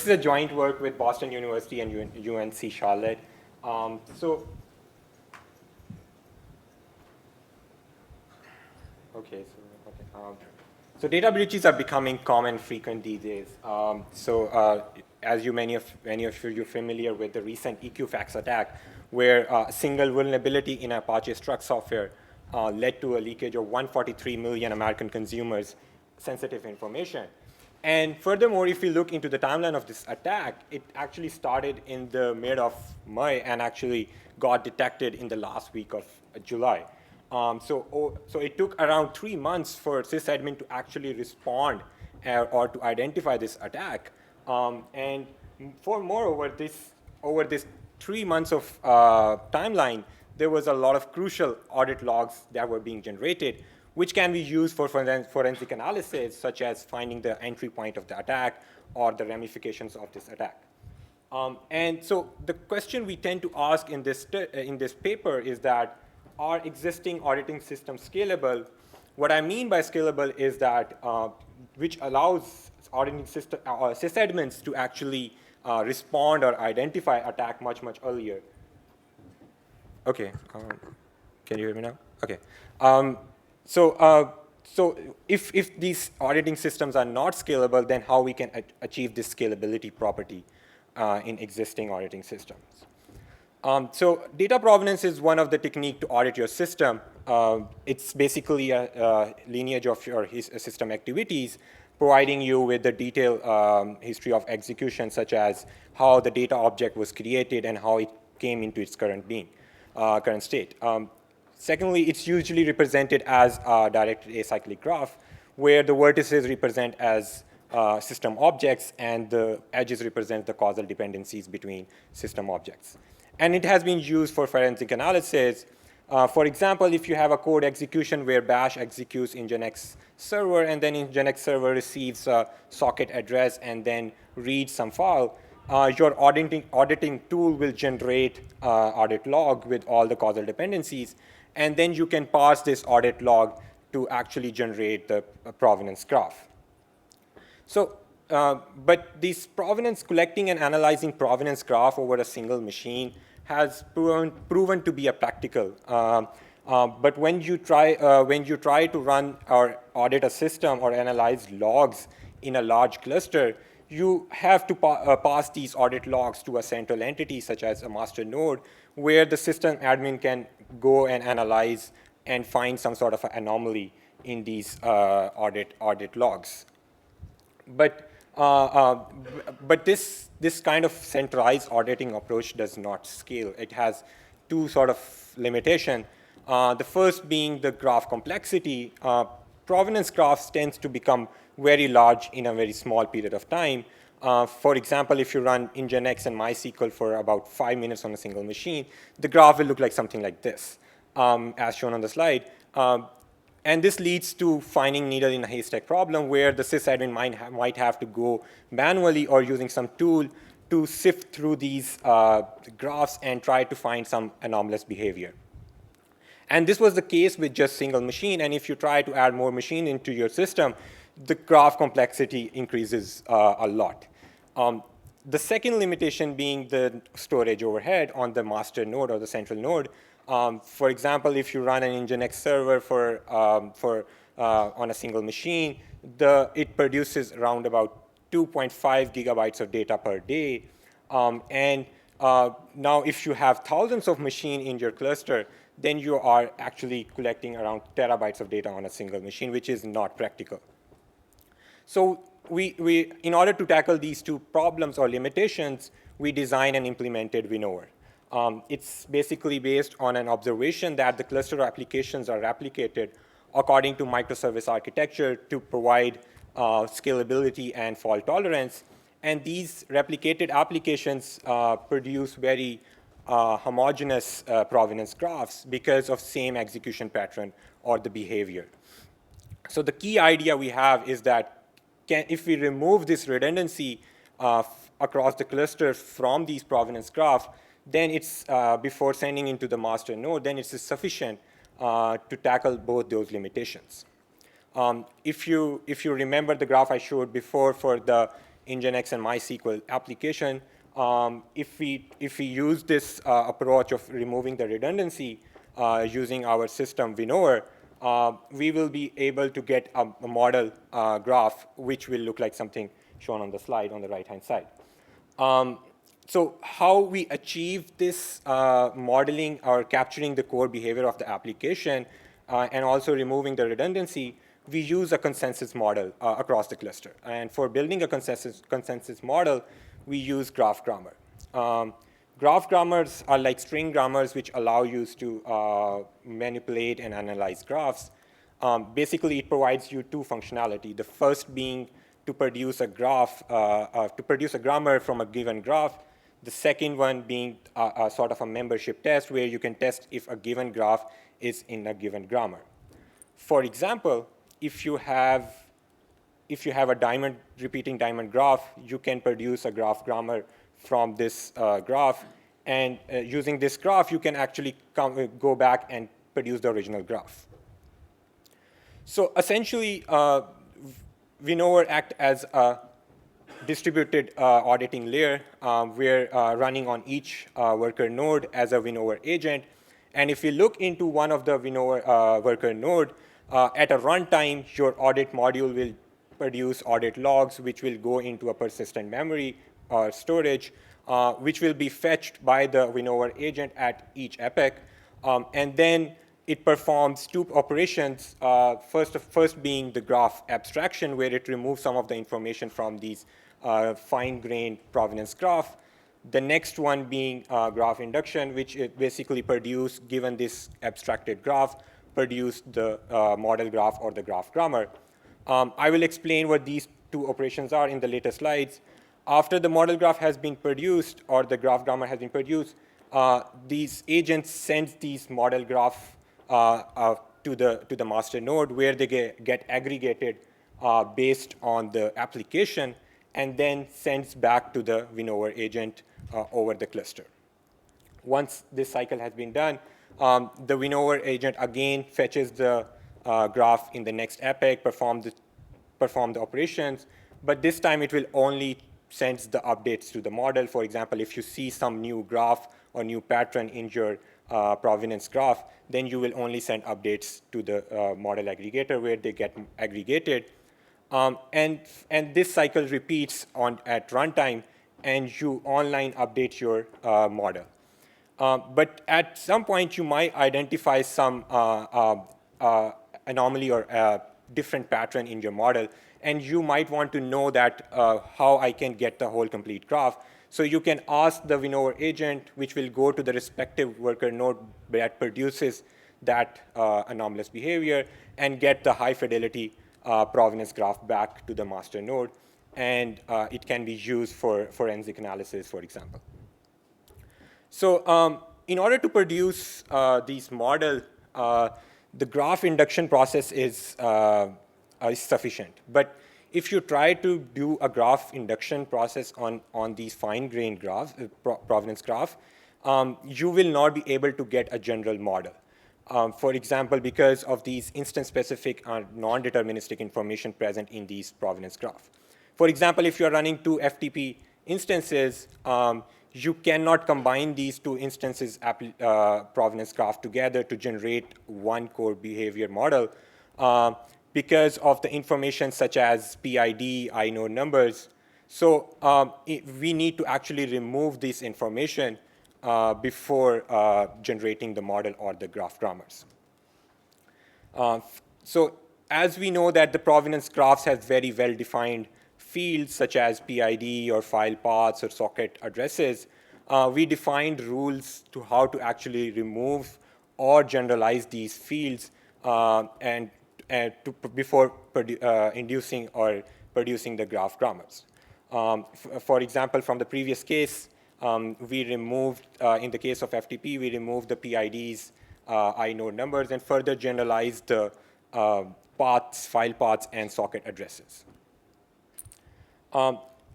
this is a joint work with Boston University and UNC Charlotte. So data breaches are becoming common, frequent these days. As many of you are familiar with the recent Equifax attack, where a single vulnerability in Apache Struct software led to a leakage of 143 million American consumers' sensitive information. And furthermore, if you look into the timeline of this attack, it actually started in the mid of May and actually got detected in the last week of July. So it took around 3 months for sysadmin to actually respond or to identify this attack. And moreover, over this 3 months of timeline, there was a lot of crucial audit logs that were being generated, which can be used for forensic analysis, such as finding the entry point of the attack or the ramifications of this attack. And so the question we tend to ask in this paper is that, are existing auditing systems scalable? What I mean by scalable is that which allows auditing system sysadmins to actually respond or identify attack much earlier. Okay, can you hear me now? Okay. So if these auditing systems are not scalable, then how we can achieve this scalability property in existing auditing systems? So data provenance is one of the techniques to audit your system. It's basically a lineage of your system activities, providing you with the detailed history of execution, such as how the data object was created and how it came into its current state. Secondly, it's usually represented as a directed acyclic graph, where the vertices represent as system objects and the edges represent the causal dependencies between system objects. And it has been used for forensic analysis. For example, if you have a code execution where bash executes in Nginx server, and then Nginx server receives a socket address and then reads some file, your auditing tool will generate audit log with all the causal dependencies, and then you can parse this audit log to actually generate the provenance graph. So, but this provenance, collecting and analyzing provenance graph over a single machine has proven to be a practical. But when you try to run or audit a system or analyze logs in a large cluster, you have to pass these audit logs to a central entity, such as a master node, where the system admin can go and analyze and find some sort of an anomaly in these audit logs. But this kind of centralized auditing approach does not scale. It has two sort of limitations. The first being the graph complexity. Provenance graphs tends to become very large in a very small period of time. For example, if you run Nginx and MySQL for about 5 minutes on a single machine, the graph will look like something like this, as shown on the slide. And this leads to finding needle-in-a-haystack problem, where the sysadmin might have to go manually or using some tool to sift through these graphs and try to find some anomalous behavior. And this was the case with just single machine. And if you try to add more machine into your system, the graph complexity increases a lot. The second limitation being the storage overhead on the master node or the central node. For example, if you run an Nginx server on a single machine, it produces around about 2.5 gigabytes of data per day. Now if you have thousands of machines in your cluster, then you are actually collecting around terabytes of data on a single machine, which is not practical. So in order to tackle these two problems or limitations, we designed and implemented Winnower. It's basically based on an observation that the cluster applications are replicated according to microservice architecture to provide scalability and fault tolerance. And these replicated applications produce very homogeneous provenance graphs because of same execution pattern or the behavior. So the key idea we have is that if we remove this redundancy across the cluster from these provenance graphs, then it's, before sending into the master node, then it's sufficient to tackle both those limitations. If you remember the graph I showed before for the Nginx and MySQL application, if we use this approach of removing the redundancy using our system Winnower, we will be able to get a model graph which will look like something shown on the slide on the right-hand side. So how we achieve this modeling or capturing the core behavior of the application and also removing the redundancy, we use a consensus model across the cluster. And for building a consensus model, we use graph grammar. Graph grammars are like string grammars which allow you to manipulate and analyze graphs. Basically, it provides you two functionality. The first being to produce a graph, to produce a grammar from a given graph. The second one being a sort of a membership test where you can test if a given graph is in a given grammar. For example, if you have a repeating diamond graph, you can produce a graph grammar from this graph. And using this graph, you can actually go back and produce the original graph. So essentially, Winnower acts as a distributed auditing layer. We're running on each worker node as a Winnower agent. And if you look into one of the Winnower worker node, at a runtime, your audit module will produce audit logs, which will go into a persistent memory or storage, which will be fetched by the Winnower agent at each epoch. And then it performs two operations, first being the graph abstraction, where it removes some of the information from these fine-grained provenance graph. The next one being graph induction, which it basically produce, given this abstracted graph, produce the model graph or the graph grammar. I will explain what these two operations are in the later slides. After the model graph has been produced or the graph grammar has been produced, these agents send these model graph to the master node where they get aggregated based on the application and then sends back to the Winnower agent over the cluster. Once this cycle has been done, the Winnower agent again fetches the graph in the next epoch, perform the operations, but this time it will only send the updates to the model. For example, if you see some new graph or new pattern in your provenance graph, then you will only send updates to the model aggregator where they get aggregated. And this cycle repeats at runtime, and you online update your model. But at some point, you might identify some anomaly or different pattern in your model, and you might want to know that how I can get the whole complete graph. So you can ask the Winnower agent, which will go to the respective worker node that produces that anomalous behavior and get the high fidelity provenance graph back to the master node. And it can be used for forensic analysis, for example. So in order to produce these model, the graph induction process is sufficient. But if you try to do a graph induction process on these fine-grained graphs, provenance graph, you will not be able to get a general model. For example, because of these instance-specific non-deterministic information present in these provenance graph. For example, if you're running two FTP instances, you cannot combine these two instances provenance graph together to generate one core behavior model because of the information such as PID, inode numbers. So we need to actually remove this information before generating the model or the graph grammars. So as we know that the provenance graphs have very well-defined fields such as PID or file paths or socket addresses, we defined rules to how to actually remove or generalize these fields before inducing or producing the graph grammars. For example, from the previous case, we removed, in the case of FTP, we removed the PIDs, inode numbers, and further generalized the paths, file paths, and socket addresses.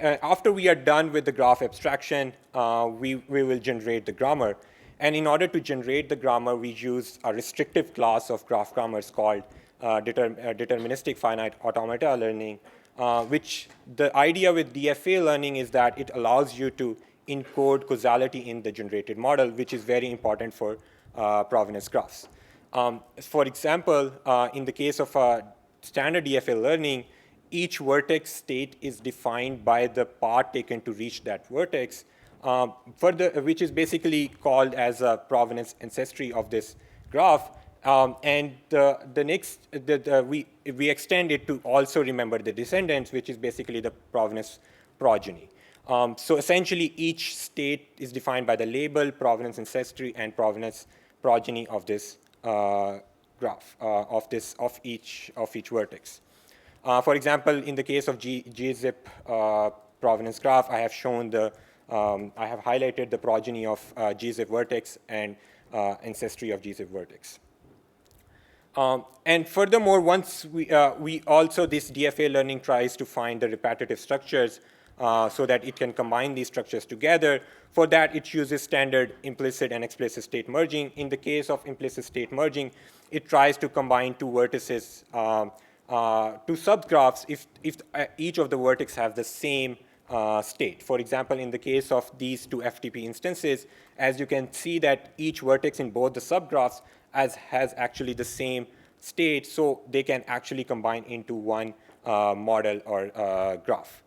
After we are done with the graph abstraction, we will generate the grammar. And in order to generate the grammar, we use a restrictive class of graph grammars called Deterministic Finite Automata learning, which the idea with DFA learning is that it allows you to encode causality in the generated model, which is very important for provenance graphs. For example, in the case of standard DFA learning, each vertex state is defined by the path taken to reach that vertex, which is basically called as a provenance ancestry of this graph. And we extend it to also remember the descendants, which is basically the provenance progeny. So essentially, each state is defined by the label, provenance ancestry, and provenance progeny of this graph of each vertex. For example, in the case of gzip provenance graph, I have shown I have highlighted the progeny of gzip vertex and ancestry of gzip vertex. And furthermore, once we also, this DFA learning tries to find the repetitive structures so that it can combine these structures together. For that, it uses standard implicit and explicit state merging. In the case of implicit state merging, it tries to combine two vertices, two subgraphs if each of the vertices have the same state. For example, in the case of these two FTP instances, as you can see that each vertex in both the subgraphs has actually the same state, so they can actually combine into one model or graph.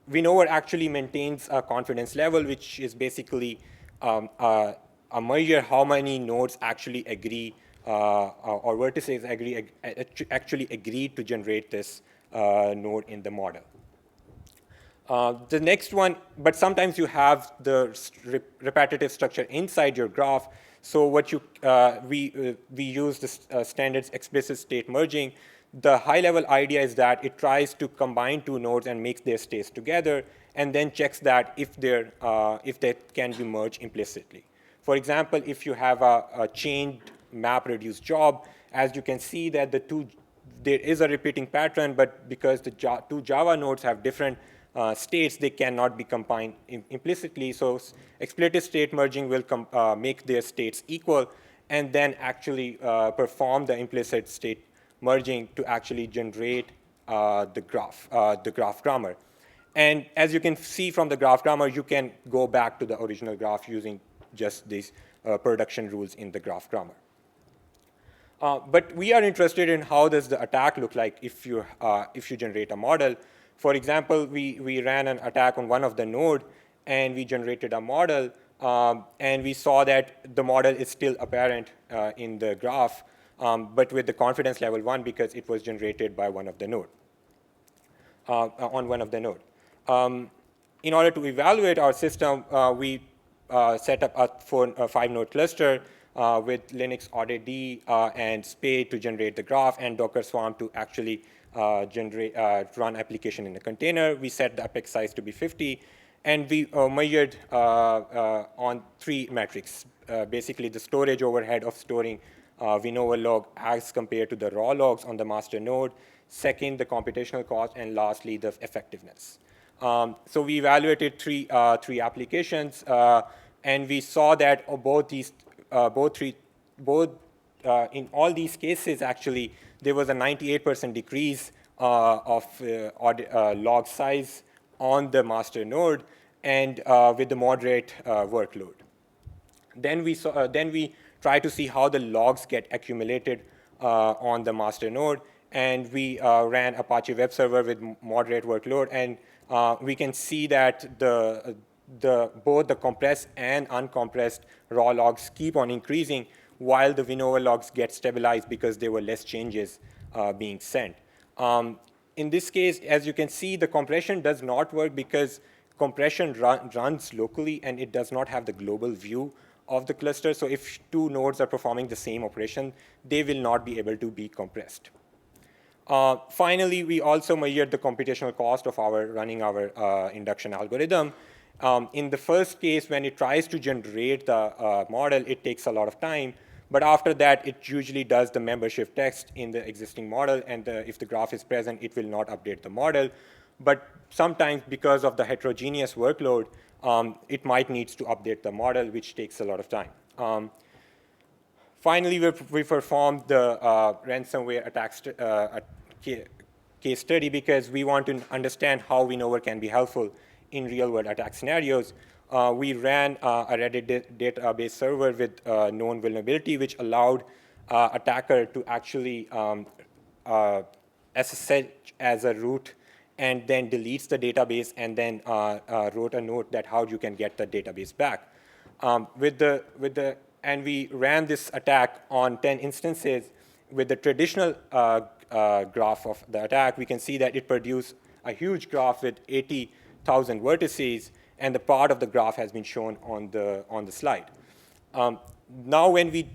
Winnower actually maintains a confidence level, which is basically a measure how many nodes actually agree or vertices actually agree to generate this node in the model. The next one, but sometimes you have the repetitive structure inside your graph. So what we use the standard explicit state merging. The high-level idea is that it tries to combine two nodes and makes their states together, and then checks that if they can be merged implicitly. For example, if you have a chained map-reduced job, as you can see that there is a repeating pattern, but because the two Java nodes have different states, they cannot be combined implicitly. So explicit state merging will make their states equal, and then actually perform the implicit state merging to actually generate the graph grammar. And as you can see from the graph grammar, you can go back to the original graph using just these production rules in the graph grammar. But we are interested in how does the attack look like if you generate a model. For example, we ran an attack on one of the node, and we generated a model, and we saw that the model is still apparent in the graph, but with the confidence level 1 because it was generated by one of the node, on one of the node. In order to evaluate our system, we set up a 5-node cluster with Linux audit and Spade to generate the graph, and Docker Swarm to actually run application in a container. We set the apex size to be 50, and we measured on 3 metrics. Basically, the storage overhead of storing Winnower log as compared to the raw logs on the master node. Second, the computational cost, and lastly, the effectiveness. So we evaluated three applications, and we saw that in all these cases, actually, there was a 98% decrease of log size on the master node, and with the moderate workload. Then we try to see how the logs get accumulated on the master node, and we ran Apache web server with moderate workload, and we can see that both the compressed and uncompressed raw logs keep on increasing, while the Winnower logs get stabilized because there were less changes being sent. In this case, as you can see, the compression does not work because compression runs locally, and it does not have the global view of the cluster. So if 2 nodes are performing the same operation, they will not be able to be compressed. Finally, we also measured the computational cost of running our induction algorithm. In the first case, when it tries to generate the model, it takes a lot of time. But after that, it usually does the membership text in the existing model, and if the graph is present, it will not update the model. But sometimes, because of the heterogeneous workload, it might need to update the model, which takes a lot of time. Finally, we performed the ransomware case study because we want to understand how Winnower can be helpful in real-world attack scenarios. We ran a Reddit database server with known vulnerability, which allowed attacker to actually SSH as a root and then deletes the database and then wrote a note that how you can get the database back. And we ran this attack on 10 instances. With the traditional graph of the attack, we can see that it produced a huge graph with 80,000 vertices, and the part of the graph has been shown on the slide. Now, when we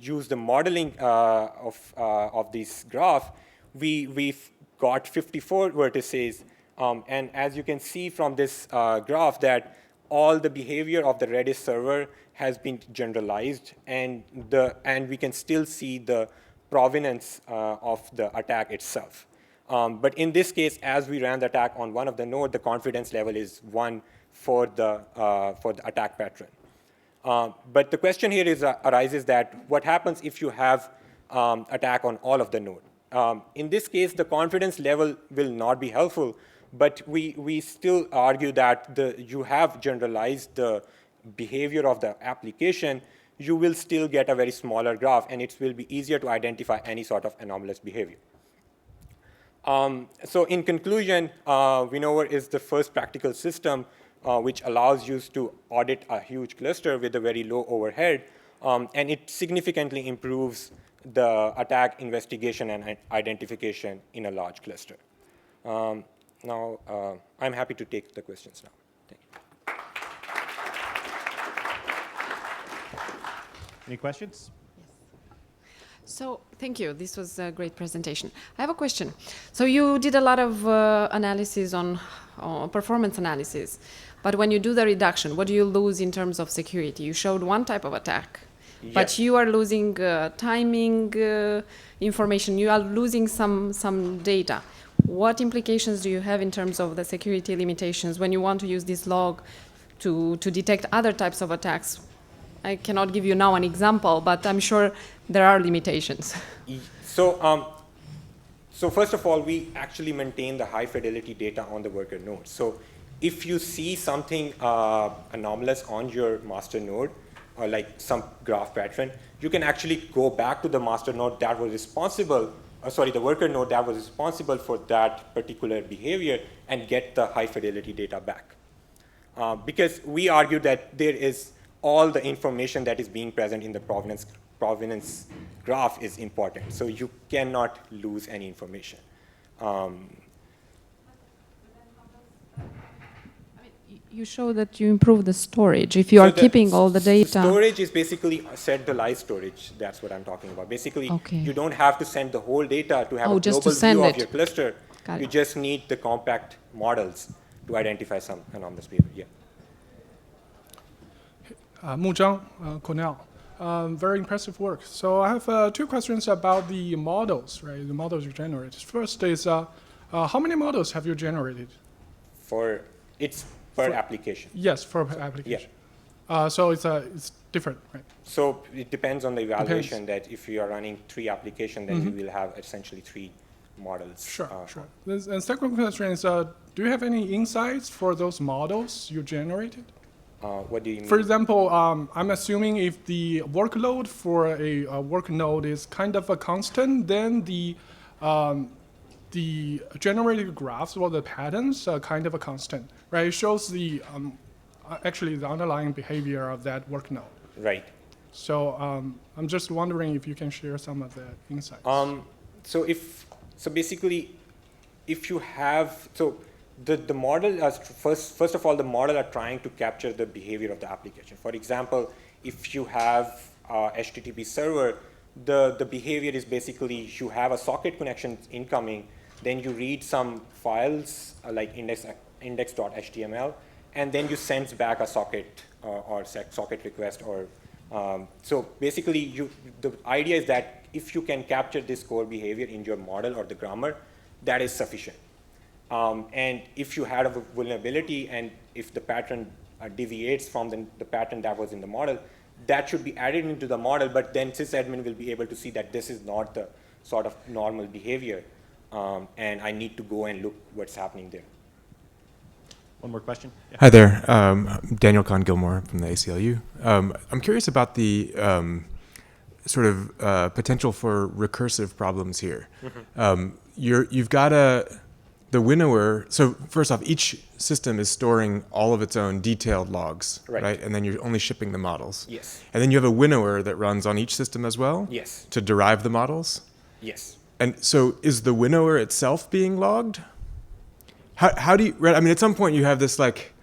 use the modeling of this graph, we've got 54 vertices, and as you can see from this graph, that all the behavior of the Redis server has been generalized, and we can still see the provenance of the attack itself. But in this case, as we ran the attack on one of the nodes, the confidence level is 1 for the attack pattern. But the question here arises that what happens if you have attack on all of the nodes? In this case, the confidence level will not be helpful, but we still argue that you have generalized the behavior of the application, you will still get a very smaller graph, and it will be easier to identify any sort of anomalous behavior. So in conclusion, Winnower is the first practical system which allows you to audit a huge cluster with a very low overhead, and it significantly improves the attack investigation and identification in a large cluster. Now, I'm happy to take the questions now. Thank you. Any questions? So thank you. This was a great presentation. I have a question. So you did a lot of analysis on performance analysis, but when you do the reduction, what do you lose in terms of security? You showed one type of attack, yes, but you are losing timing information. You are losing some data. What implications do you have in terms of the security limitations when you want to use this log to detect other types of attacks? I cannot give you now an example, but I'm sure there are limitations. So first of all, we actually maintain the high fidelity data on the worker node. So if you see something anomalous on your master node, or like some graph pattern, you can actually go back to the master node that was responsible, the worker node that was responsible for that particular behavior and get the high fidelity data back. Because we argue that there is all the information that is being present in the provenance graph is important. So you cannot lose any information. You show that you improve the storage if you are keeping all the data. Storage is basically centralized storage. That's what I'm talking about. Basically, you don't have to send the whole data to have a global view of your cluster. You just need the compact models to identify some anomalous behavior. Yeah. Mu Zhang, Cornell. Very impressive work. So I have 2 questions about the models, right? The models you generated. First is, how many models have you generated? It's per application. Yes, per application. Yeah. So it's different, right? So it depends on the evaluation. That if you are running 3 applications, then you will have essentially 3 models. Sure, sure. And second question is, do you have any insights for those models you generated? What do you mean? For example, I'm assuming if the workload for a work node is kind of a constant, then the generated graphs or the patterns are kind of a constant, right? It shows the actually the underlying behavior of that work node. Right. So I'm just wondering if you can share some of the insights. So basically, if you have the model, first of all, the model are trying to capture the behavior of the application. For example, if you have HTTP server, the behavior is basically you have a socket connection incoming, then you read some files like index.html, and then you send back a socket or socket request. So basically, the idea is that if you can capture this core behavior in your model or the grammar, that is sufficient. And if you had a vulnerability and if the pattern deviates from the pattern that was in the model, that should be added into the model, but then sysadmin will be able to see that this is not the sort of normal behavior. and I need to go and look what's happening there. One more question? Yeah. Hi there, Daniel Kahn-Gilmore from the ACLU. I'm curious about the sort of potential for recursive problems here. You've got the winnower. So first off, each system is storing all of its own detailed logs, right? And then you're only shipping the models. Yes. And then you have a winnower that runs on each system as well. Yes. To derive the models. Yes. And so is the winnower itself being logged? How do you, right? I mean, at some point you have this like,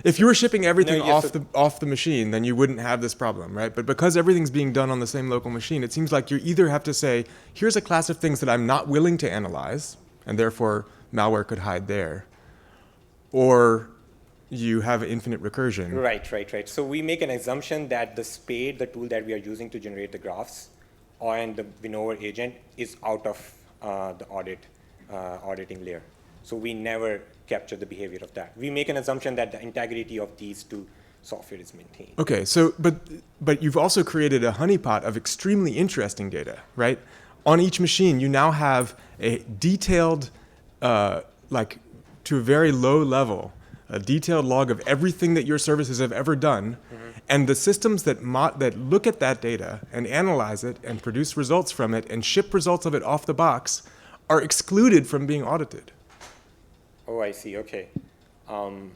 if you were shipping everything off the machine, then you wouldn't have this problem, right? But because everything's being done on the same local machine, it seems like you either have to say, here's a class of things that I'm not willing to analyze, and therefore malware could hide there, or you have infinite recursion. Right. So we make an assumption that the spade, the tool that we are using to generate the graphs, and the Winnower agent is out of the auditing layer. So we never capture the behavior of that. We make an assumption that the integrity of these two software is maintained. Okay, so but you've also created a honeypot of extremely interesting data, right? On each machine, you now have a detailed, like to a very low level, a detailed log of everything that your services have ever done, and the systems that look at that data and analyze it and produce results from it and ship results of it off the box are excluded from being audited. Oh, I see. Okay. Okay.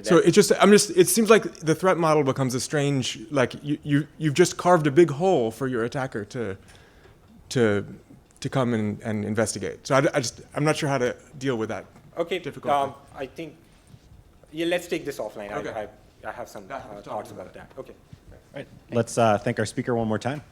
So it seems like the threat model becomes a strange, like you've just carved a big hole for your attacker to come and investigate. So I'm not sure how to deal with that. Okay. Difficulty. I think, yeah, let's take this offline. Okay. I have some thoughts about that. Okay. All right. Let's thank our speaker one more time.